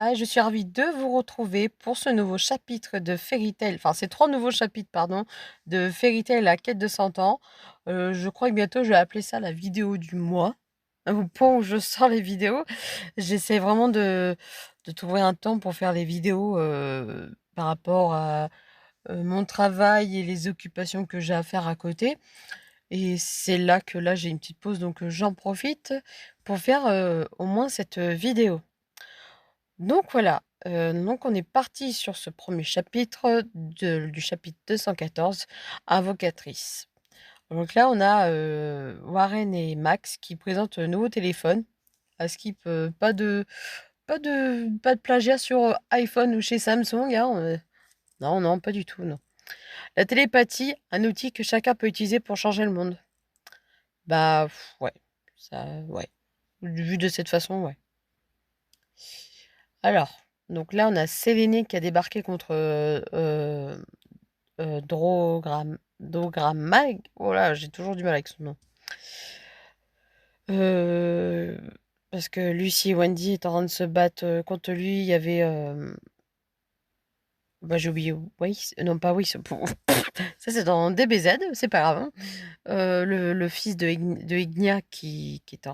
Ah, je suis ravie de vous retrouver pour ce nouveau chapitre de Fairy Tail, enfin ces 3 nouveaux chapitres, pardon, de Fairy Tail, la quête de 100 ans. Je crois que bientôt je vais appeler ça la vidéo du mois. Au point où je sors les vidéos, j'essaie vraiment de trouver un temps pour faire les vidéos par rapport à mon travail et les occupations que j'ai à faire à côté. Et c'est là que là j'ai une petite pause, donc j'en profite pour faire au moins cette vidéo. Donc voilà, donc on est parti sur ce premier chapitre du chapitre 214, Invocatrice. Donc là, on a Warren et Max qui présentent un nouveau téléphone. À skip, pas de plagiat sur iPhone ou chez Samsung, hein, non, non, pas du tout, non. La télépathie, un outil que chacun peut utiliser pour changer le monde. Bah, ouais, ça, ouais. Vu de cette façon, ouais. Alors, donc là, on a Séléné qui a débarqué contre Dogramag. Oh là, j'ai toujours du mal avec son nom. Euh, Parce que Lucy et Wendy étaient en train de se battre contre lui. Il y avait. Bah, j'ai oublié. Oui, non, pas oui. Ça, c'est dans DBZ, c'est pas grave, hein. Le fils de Ignia qui était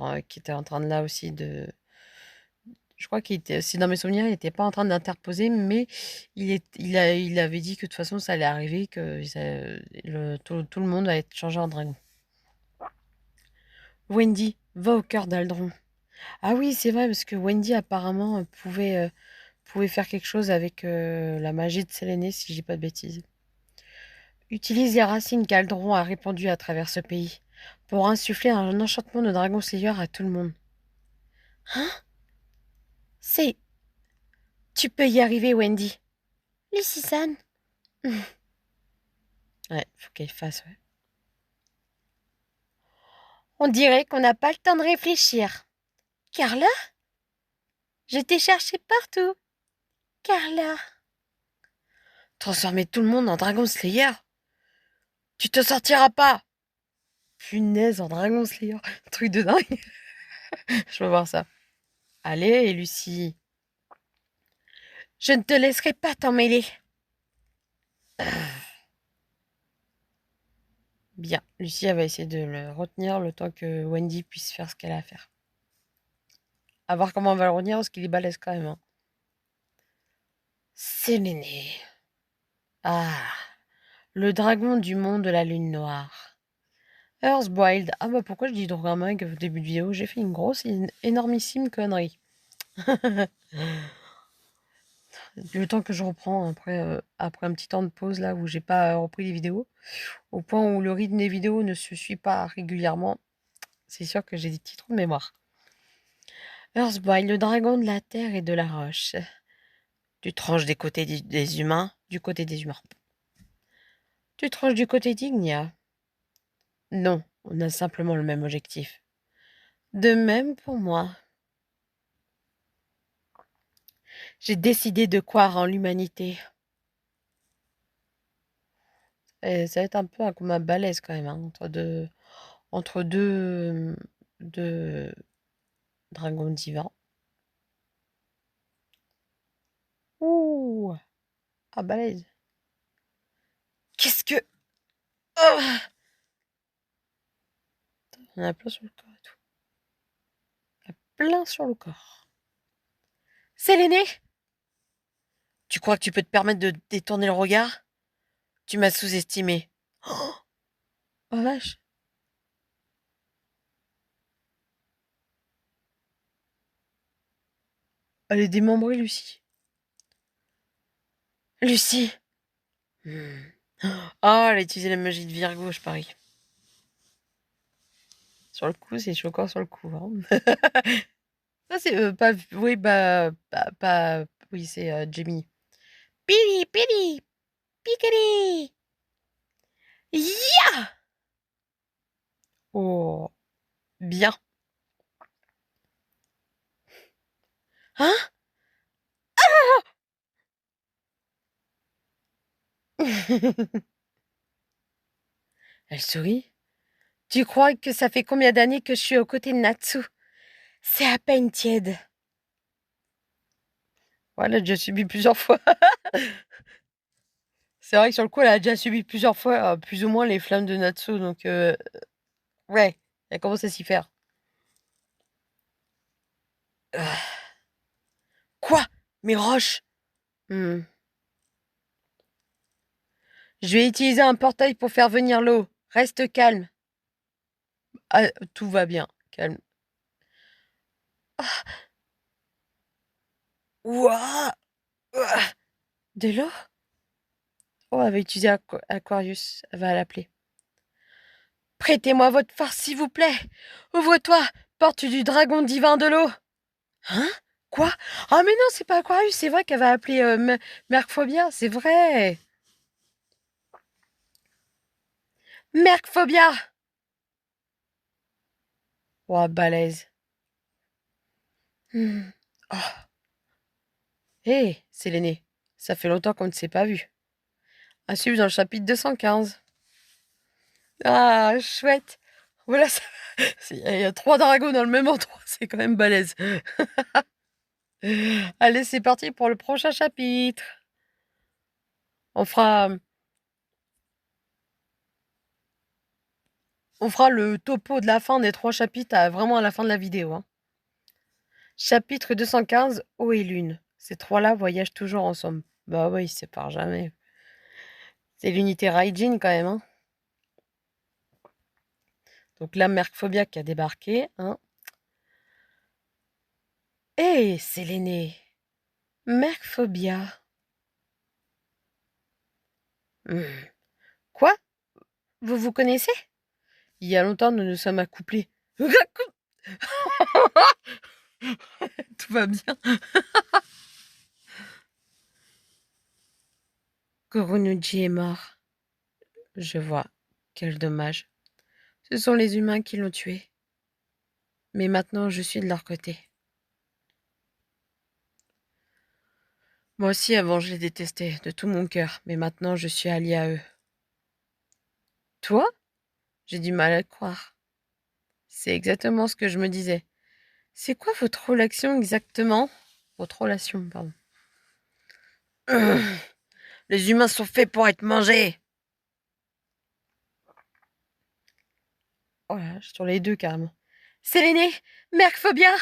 en train de là aussi de. Je crois qu'il était, si dans mes souvenirs, il n'était pas en train d'interposer, mais il avait dit que de toute façon, ça allait arriver, que tout le monde allait être changé en dragon. Wendy, va au cœur d'Aldron. Ah oui, c'est vrai, parce que Wendy, apparemment, pouvait faire quelque chose avec la magie de Séléné, si je dis pas de bêtises. Utilise les racines qu'Aldron a répandues à travers ce pays pour insuffler un enchantement de Dragon Slayer à tout le monde. Hein? C'est... Tu peux y arriver, Wendy. Lucy-san. Ouais, faut qu'elle fasse, ouais. On dirait qu'on n'a pas le temps de réfléchir. Carla? Je t'ai cherché partout. Carla. Transformer tout le monde en Dragon Slayer? Tu te sortiras pas! Punaise, en Dragon Slayer. Truc de dingue. Je veux voir ça. Allez, Lucie. Je ne te laisserai pas t'en mêler. Bien, Lucie, elle va essayer de le retenir le temps que Wendy puisse faire ce qu'elle a à faire. À voir comment on va le retenir, parce qu'il est balèze quand même, hein. C'est l'aîné. Ah, le dragon du monde de la lune noire. Earthboiled. Ah bah pourquoi je dis Drogamag au début de vidéo? J'ai fait une grosse, énormissime connerie. Le temps que je reprends après un petit temps de pause là où j'ai pas repris les vidéos, au point où le rythme des vidéos ne se suit pas régulièrement, c'est sûr que j'ai des petits trous de mémoire. Earthboy, le dragon de la terre et de la roche. Tu tranches des côtés des humains, du côté des humains. Tu tranches du côté d'Ignia. Non, on a simplement le même objectif. De même pour moi. J'ai décidé de croire en l'humanité. Et ça va être un peu un combat balèze quand même, hein, entre deux dragons divins. Ouh! Ah, balèze. Qu'est-ce que... Oh, on a plein sur le corps et tout. On a plein sur le corps. C'est l'aîné. Tu crois que tu peux te permettre de détourner le regard? Tu m'as sous-estimé. Oh, oh vache. Elle est démembrée, Lucie. Lucie! Hmm. Oh, elle a utilisé la magie de Virgo, je parie. Sur le coup, c'est choquant sur le coup, hein. Ça, c'est pas. Oui, pas. Oui, c'est Jamie. Pili, pili, piqueri. Ya! Oh, bien. Hein? Elle sourit. Tu crois que ça fait combien d'années que je suis aux côtés de Natsu? C'est à peine tiède. Ouais, elle a déjà subi plusieurs fois. C'est vrai que sur le coup, elle a déjà subi plusieurs fois, plus ou moins, les flammes de Natsu, donc ouais, elle commence à s'y faire. Ah, quoi? Mes roches? Hmm. Je vais utiliser un portail pour faire venir l'eau. Reste calme. Ah, tout va bien. Calme. Ah, ouah, ouah. De l'eau? Oh, elle va utiliser Aquarius. Elle va l'appeler. Prêtez-moi votre force, s'il vous plaît. Ouvre-toi, porte du dragon divin de l'eau. Hein? Quoi? Ah, mais non, c'est pas Aquarius, c'est vrai qu'elle va appeler Mercphobia, c'est vrai. Mercphobia! Oh, balèze. Hmm. Oh. Hé, c'est l'aîné. Ça fait longtemps qu'on ne s'est pas vu. À suivre dans le chapitre 215. Ah, chouette. Voilà, il y a 3 dragons dans le même endroit, c'est quand même balèze. Allez, c'est parti pour le prochain chapitre. On fera, on fera le topo de la fin des 3 chapitres vraiment à la fin de la vidéo, hein. Chapitre 215, Eau et Lune. Ces trois-là voyagent toujours ensemble. Bah oui, ils se séparent jamais. C'est l'unité Raijin quand même, hein. Donc là, Mercphobia qui a débarqué, hein. Hé, c'est l'aîné. Mercphobia. Hmm. Quoi? Vous vous connaissez? Il y a longtemps, nous nous sommes accouplés. Tout va bien. Koronuji est mort. Je vois. Quel dommage. Ce sont les humains qui l'ont tué. Mais maintenant, je suis de leur côté. Moi aussi, avant, je les détestais de tout mon cœur. Mais maintenant, je suis allié à eux. Toi? J'ai du mal à le croire. C'est exactement ce que je me disais. C'est quoi votre relation exactement? Votre relation, pardon. Les humains sont faits pour être mangés. Oh là, sur les deux carrément. Séléné, Mercphobia!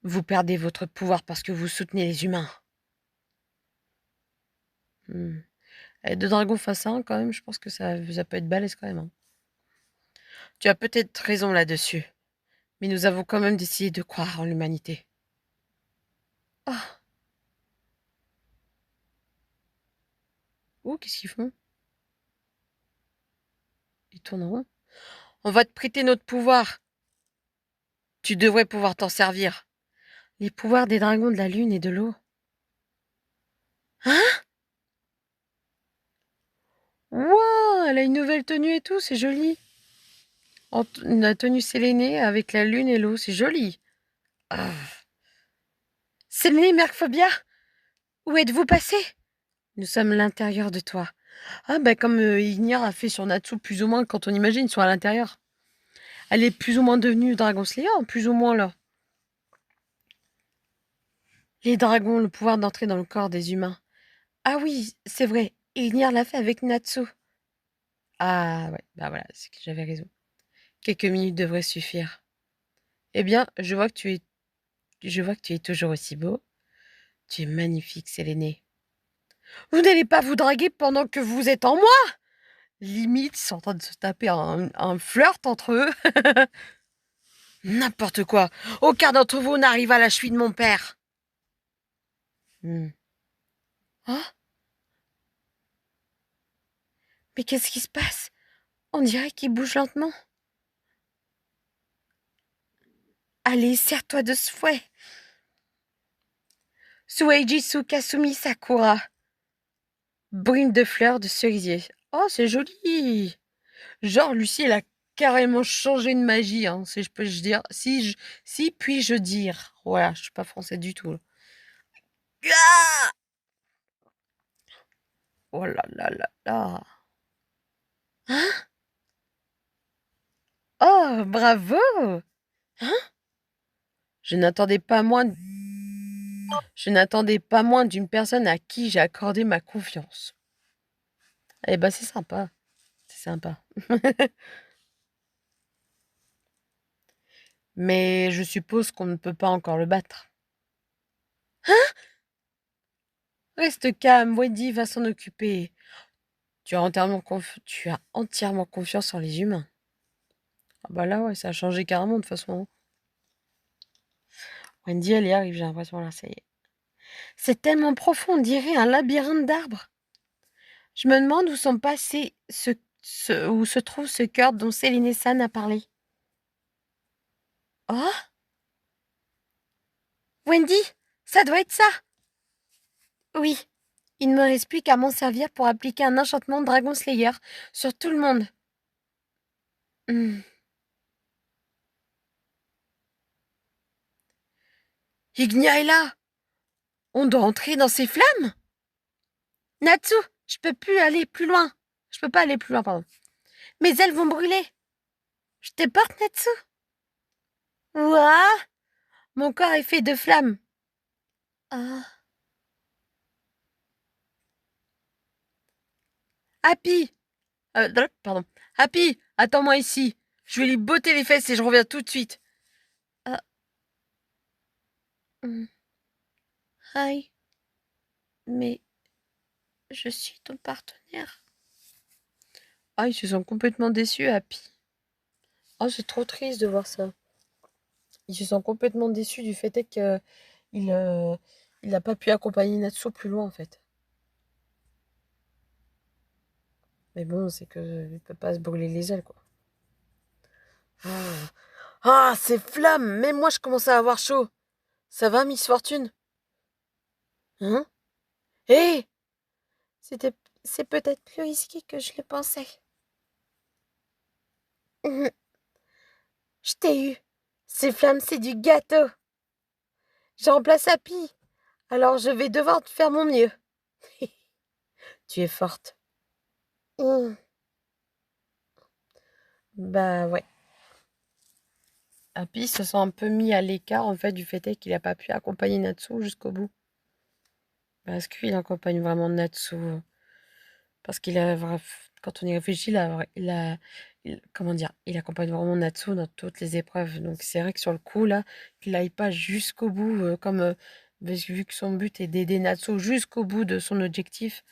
Vous perdez votre pouvoir parce que vous soutenez les humains. Hmm. Et deux dragons face à un, quand même, je pense que ça peut être balèze quand même, hein. Tu as peut-être raison là-dessus. Mais nous avons quand même décidé de croire en l'humanité. Ah! Oh, qu'est-ce qu'ils font? Ils tournent en rond. On va te prêter notre pouvoir. Tu devrais pouvoir t'en servir. Les pouvoirs des dragons de la lune et de l'eau. Hein? Wow, elle a une nouvelle tenue et tout, c'est joli. La tenue sélénée avec la lune et l'eau, c'est joli. Ah. Sélénée, Mercphobia, où êtes-vous passé? Nous sommes à l'intérieur de toi. Ah, bah comme Ignar a fait sur Natsu, plus ou moins, quand on imagine, ils sont à l'intérieur. Elle est plus ou moins devenue Dragon Slayer, plus ou moins là. Les dragons ont le pouvoir d'entrer dans le corps des humains. Ah oui, c'est vrai, Ignar l'a fait avec Natsu. Ah ouais, bah voilà, c'est que j'avais raison. Quelques minutes devraient suffire. Eh bien, je vois que tu es toujours aussi beau. Tu es magnifique, Séléné. Vous n'allez pas vous draguer pendant que vous êtes en moi? Limite, ils sont en train de se taper un flirt entre eux. N'importe quoi. Aucun d'entre vous n'arrive à la cheville de mon père. Hmm. Ah, mais qu'est-ce qui se passe? On dirait qu'il bouge lentement. Allez, serre-toi de ce fouet. Sueiji Kasumi Sakura. Brume de fleurs de cerisier. Oh, c'est joli. Genre, Lucie, elle a carrément changé de magie, hein, si je peux dire. Si puis-je dire. Voilà, je suis pas français du tout, là. Ah, oh là là là là. Hein? Oh, bravo! Hein? Je n'attendais pas moins. Je n'attendais pas moins d'une personne à qui j'ai accordé ma confiance. Eh ben, c'est sympa. C'est sympa. Mais je suppose qu'on ne peut pas encore le battre. Reste calme, Wendy va s'en occuper. Tu as entièrement confiance en les humains. Ah bah là, ouais, ça a changé carrément de toute façon. Wendy, elle y arrive, j'ai l'impression, là, ça y est. C'est tellement profond, on dirait un labyrinthe d'arbres. Je me demande où sont passés où se trouve ce cœur dont Céline et San a parlé. Oh, Wendy, ça doit être ça. Oui, il ne me reste plus qu'à m'en servir pour appliquer un enchantement de Dragon Slayer sur tout le monde. Hmm. Ignia est là. On doit entrer dans ces flammes. Natsu, je peux plus aller plus loin. Je peux pas aller plus loin, pardon. Mes ailes vont brûler. Je te porte, Natsu. Ouah, mon corps est fait de flammes. Ah. Happy, pardon. Happy, attends-moi ici. Je vais lui botter les fesses et je reviens tout de suite. Ah. Hi, mais je suis ton partenaire. Ah, ils se sont complètement déçus, Happy. Oh, c'est trop triste de voir ça. Ils se sont complètement déçus du fait qu'il il n'a pas pu accompagner Natsu plus loin, en fait. Mais bon, c'est que il peut pas se brûler les ailes, quoi. Ah, ah, ces flammes! Même moi, je commence à avoir chaud. Ça va, Miss Fortune? Hein? Hé! C'était, c'est peut-être plus risqué que je le pensais. Je t'ai eu. Ces flammes, c'est du gâteau. Je remplace Happy. Alors je vais devoir faire mon mieux. Tu es forte. Bah ouais. Happy se sent un peu mis à l'écart en fait du fait est qu'il n'a pas pu accompagner Natsu jusqu'au bout. Parce qu'il accompagne vraiment Natsu. Parce qu'il a quand on y réfléchit, comment dire, il accompagne vraiment Natsu dans toutes les épreuves. Donc c'est vrai que sur le coup là, qu'il n'aille pas jusqu'au bout, vu que son but est d'aider Natsu jusqu'au bout de son objectif,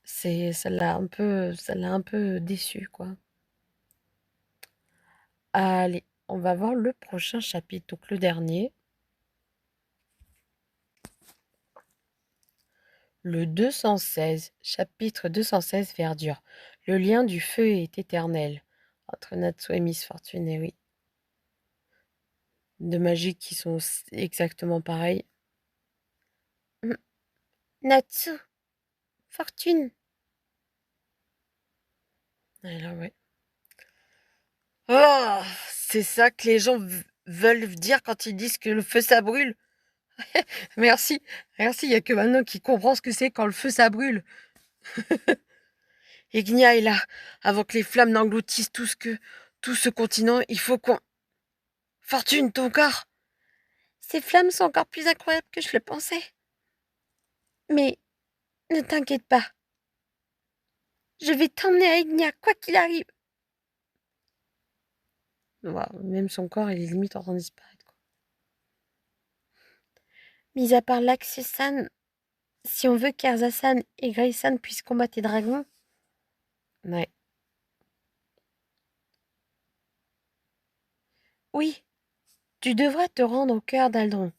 ça l'a un peu déçu quoi. Allez, on va voir le prochain chapitre, donc le dernier. Le 216, chapitre 216, Verdure. Le lien du feu est éternel. Entre Natsu et Miss Fortune, et oui. De magie qui sont exactement pareils. Natsu, Fortune. Et là, ouais. Oh, c'est ça que les gens veulent dire quand ils disent que le feu ça brûle. Merci, merci, il n'y a que maintenant qui comprend ce que c'est quand le feu ça brûle. Ignia est là. Avant que les flammes n'engloutissent tout ce continent, il faut qu'on... Fortune, ton corps! Ces flammes sont encore plus incroyables que je le pensais. Mais ne t'inquiète pas. Je vais t'emmener à Ignia, quoi qu'il arrive. Wow, même son corps, il est limite en train de disparaître, quoi. Mis à part l'Axus-san, si on veut qu'Erza-san et Grey-san puissent combattre les dragons... Ouais. Oui, tu devras te rendre au cœur d'Aldron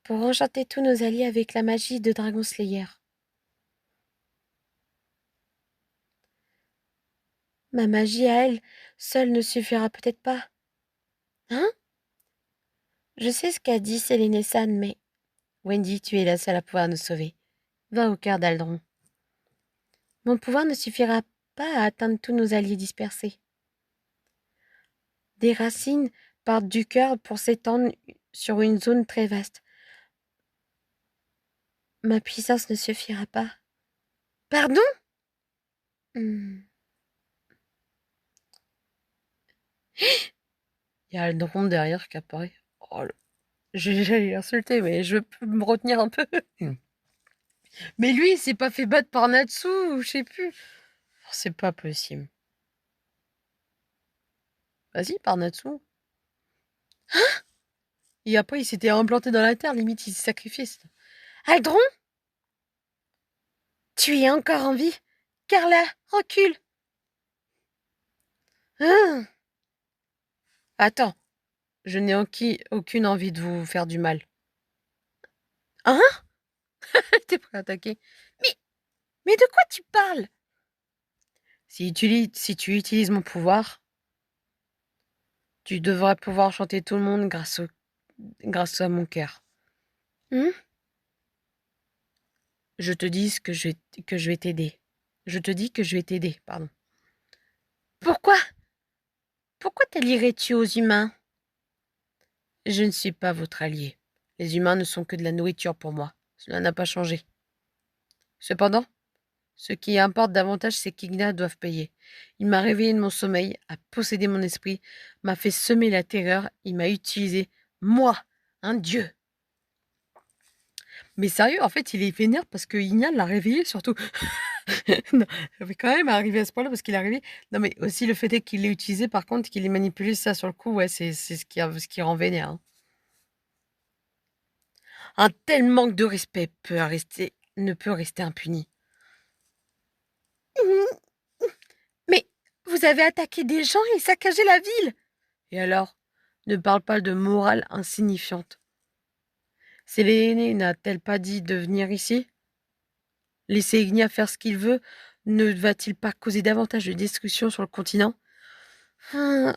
pour enchanter tous nos alliés avec la magie de Dragon Slayer. Ma magie à elle seule ne suffira peut-être pas. Hein? Je sais ce qu'a dit Céline et San, mais... Wendy, tu es la seule à pouvoir nous sauver. Va au cœur d'Aldron. Mon pouvoir ne suffira pas à atteindre tous nos alliés dispersés. Des racines partent du cœur pour s'étendre sur une zone très vaste. Ma puissance ne suffira pas. Pardon? Il y a Aldron derrière qui apparaît. Oh, J'allais l'insulter, mais je peux me retenir un peu. Mais lui, il s'est pas fait battre par Natsu, ou je sais plus. C'est pas possible. Vas-y, par Natsu. Et après, il s'était implanté dans la terre, limite, il s'est sacrifié. Aldron, tu es encore en vie. Carla, recule. Hein? Attends, je n'ai aucune envie de vous faire du mal. Hein? T'es prêt à attaquer? Mais, mais de quoi tu parles? Si tu utilises mon pouvoir, tu devrais pouvoir chanter tout le monde grâce à mon cœur. Hmm? Je te dis que je vais t'aider. Je te dis que je vais t'aider, pardon. Pourquoi? Pourquoi t'allierais-tu aux humains? Je ne suis pas votre allié. Les humains ne sont que de la nourriture pour moi. Cela n'a pas changé. Cependant, ce qui importe davantage, c'est qu'Igna doive payer. Il m'a réveillé de mon sommeil, a possédé mon esprit, m'a fait semer la terreur, il m'a utilisé, moi, un dieu. Mais sérieux, en fait, il est vénère parce que Igna l'a réveillé, surtout. Non, mais quand même arrivé à ce point-là parce qu'il est arrivé. Non, mais aussi le fait est qu'il l'ait utilisé, par contre, qu'il ait manipulé ça sur le coup, ouais, c'est ce qui rend vénère. Hein. Un tel manque de respect ne peut rester impuni. Mais vous avez attaqué des gens et saccagé la ville. Et alors, ne parle pas de morale insignifiante. Séléné n'a-t-elle pas dit de venir ici? Laisser Ignia faire ce qu'il veut ne va-t-il pas causer davantage de destruction sur le continent? Ah,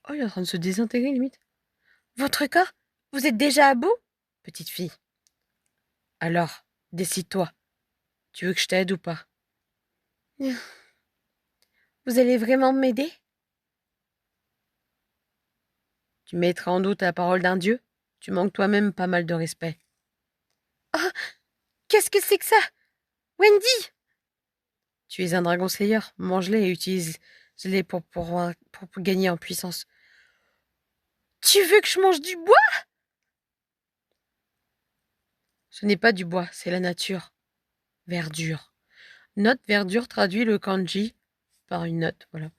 oh, il est en train de se désintégrer, limite. Votre corps? Vous êtes déjà à bout? Petite fille. Alors, décide-toi. Tu veux que je t'aide ou pas? Vous allez vraiment m'aider? Tu mettras en doute la parole d'un dieu? Tu manques toi-même pas mal de respect. Oh, qu'est-ce que c'est que ça? Wendy! Tu es un dragon slayer, mange-les et utilise-les pour gagner en puissance. Tu veux que je mange du bois? Ce n'est pas du bois, c'est la nature. Verdure. Note verdure traduit le kanji par une note, voilà.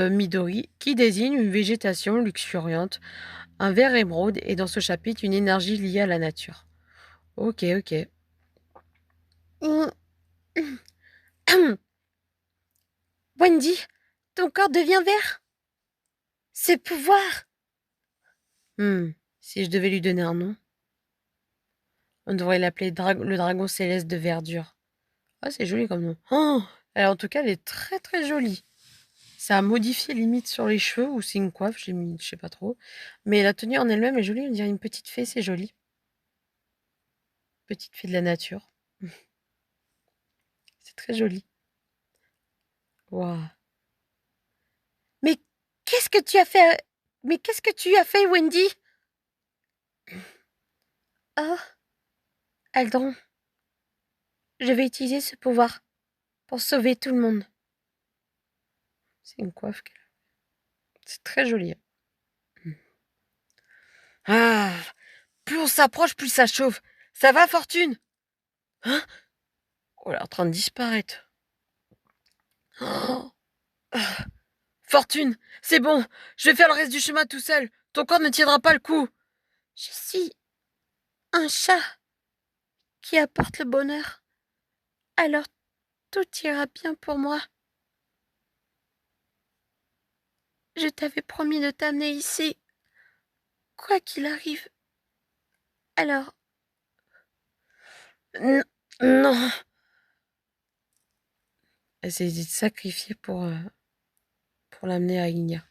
Midori, qui désigne une végétation luxuriante, un vert émeraude et dans ce chapitre une énergie liée à la nature. Ok, ok. Wendy, ton corps devient vert. Ce pouvoir. Si je devais lui donner un nom, on devrait l'appeler le dragon céleste de verdure. Ah, c'est joli comme nom. Oh, en tout cas, elle est très très jolie. Ça a modifié limite sur les cheveux ou c'est une coiffe, j'ai mis, je sais pas trop. Mais la tenue en elle-même est jolie, on dirait une petite fée, c'est joli. Petite fée de la nature. C'est très joli. Waouh. Mais qu'est-ce que tu as fait? Mais qu'est-ce que tu as fait, Wendy? Oh, Aldron, je vais utiliser ce pouvoir pour sauver tout le monde. C'est une coiffe qu'elle a. C'est très joli. Ah, plus on s'approche, plus ça chauffe. Ça va, Fortune? Hein? Oh, elle est en train de disparaître. Oh. Fortune, c'est bon, je vais faire le reste du chemin tout seul. Ton corps ne tiendra pas le coup. Je suis un chat qui apporte le bonheur. Alors tout ira bien pour moi. Je t'avais promis de t'amener ici, quoi qu'il arrive. Alors, non. Elle s'est sacrifiée pour l'amener à Igna.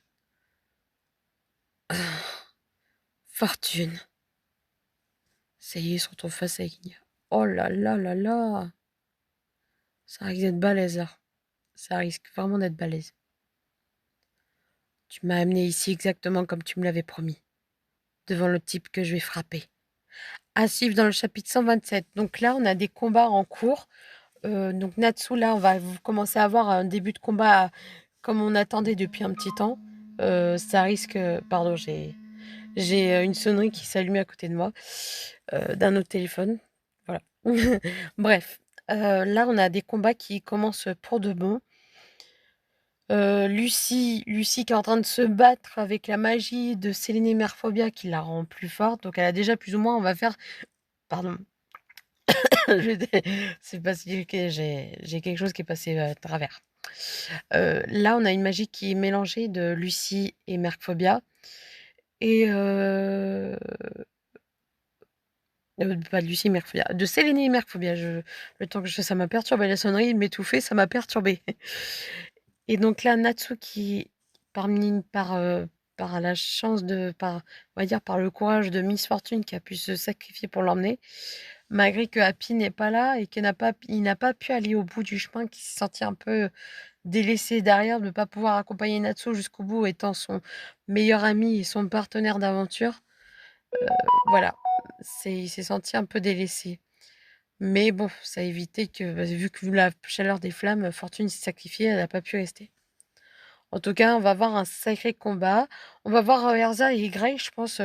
Fortune. Ça y est, ils sont en face à Igna. Oh là là là là. Ça risque d'être balèze là. Ça risque vraiment d'être balèze. Tu m'as amené ici exactement comme tu me l'avais promis. Devant le type que je vais frapper. À suivre dans le chapitre 127. Donc là, on a des combats en cours. Donc Natsu, là, on va commencer à avoir un début de combat comme on attendait depuis un petit temps. Ça risque... Pardon, j'ai une sonnerie qui s'est allumée à côté de moi, d'un autre téléphone. Voilà. Bref, là, on a des combats qui commencent pour de bon. Lucie qui est en train de se battre avec la magie de Séléné Merphobia qui la rend plus forte. Donc elle a déjà plus ou moins, on va faire... Pardon. C'est parce que j'ai quelque chose qui est passé à travers. Là, on a une magie qui est mélangée de Lucie et Merphobia. Et... pas de Lucie et Merphobia. De Séléné et Merphobia. Le temps que ça m'a perturbé. La sonnerie m'étouffait, ça m'a perturbé. Et donc là, Natsu qui, par la chance on va dire par le courage de Miss Fortune qui a pu se sacrifier pour l'emmener, malgré que Happy n'est pas là et qu'il n'a pas pu aller au bout du chemin, qui s'est senti un peu délaissé derrière, de ne pas pouvoir accompagner Natsu jusqu'au bout, étant son meilleur ami et son partenaire d'aventure. Voilà, il s'est senti un peu délaissé. Mais bon, ça a évité que, vu la chaleur des flammes, Fortune s'est sacrifiée, elle n'a pas pu rester. En tout cas, on va voir un sacré combat. On va voir Erza et Grey, je pense,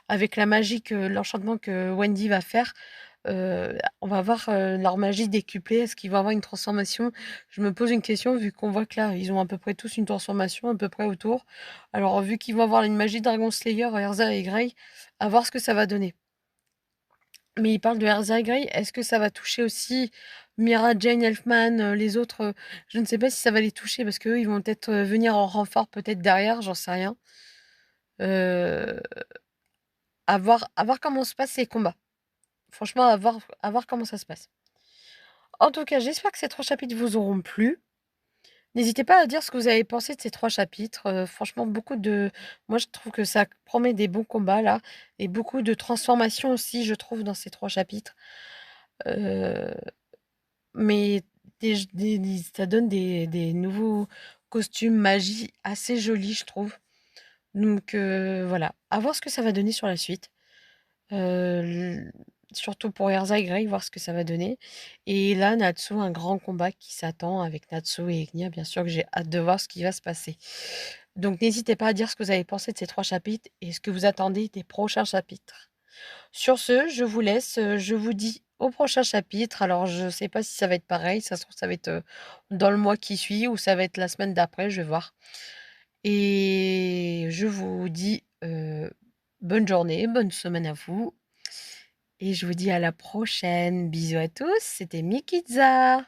avec la magie, l'enchantement que Wendy va faire. On va voir leur magie décuplée. Est-ce qu'ils vont avoir une transformation? Je me pose une question, vu qu'on voit que là, ils ont à peu près tous une transformation, à peu près autour. Alors, vu qu'ils vont avoir une magie Dragon Slayer, Erza et Grey, à voir ce que ça va donner. Mais il parle de Erza et Grey. Est-ce que ça va toucher aussi Mira, Jane, Elfman, les autres? Je ne sais pas si ça va les toucher parce qu'eux, ils vont peut-être venir en renfort, peut-être derrière, j'en sais rien. Euh, à voir comment se passent ces combats. Franchement, à voir comment ça se passe. En tout cas, j'espère que ces 3 chapitres vous auront plu. N'hésitez pas à dire ce que vous avez pensé de ces 3 chapitres. Franchement, moi, je trouve que ça promet des bons combats là. Et beaucoup de transformations aussi, je trouve, dans ces 3 chapitres. Euh, Mais ça donne des nouveaux costumes magie assez jolis, je trouve. Donc voilà, à voir ce que ça va donner sur la suite. Surtout pour Erza et Grey, voir ce que ça va donner. Et là, Natsu, un grand combat qui s'attend avec Natsu et Ignia. Bien sûr que j'ai hâte de voir ce qui va se passer. Donc n'hésitez pas à dire ce que vous avez pensé de ces 3 chapitres et ce que vous attendez des prochains chapitres. Sur ce, je vous laisse. Je vous dis au prochain chapitre. Alors, je ne sais pas si ça va être pareil. Ça se trouve, ça va être dans le mois qui suit ou ça va être la semaine d'après. Je vais voir. Et je vous dis bonne journée, bonne semaine à vous. Et je vous dis à la prochaine. Bisous à tous. C'était Mikitza.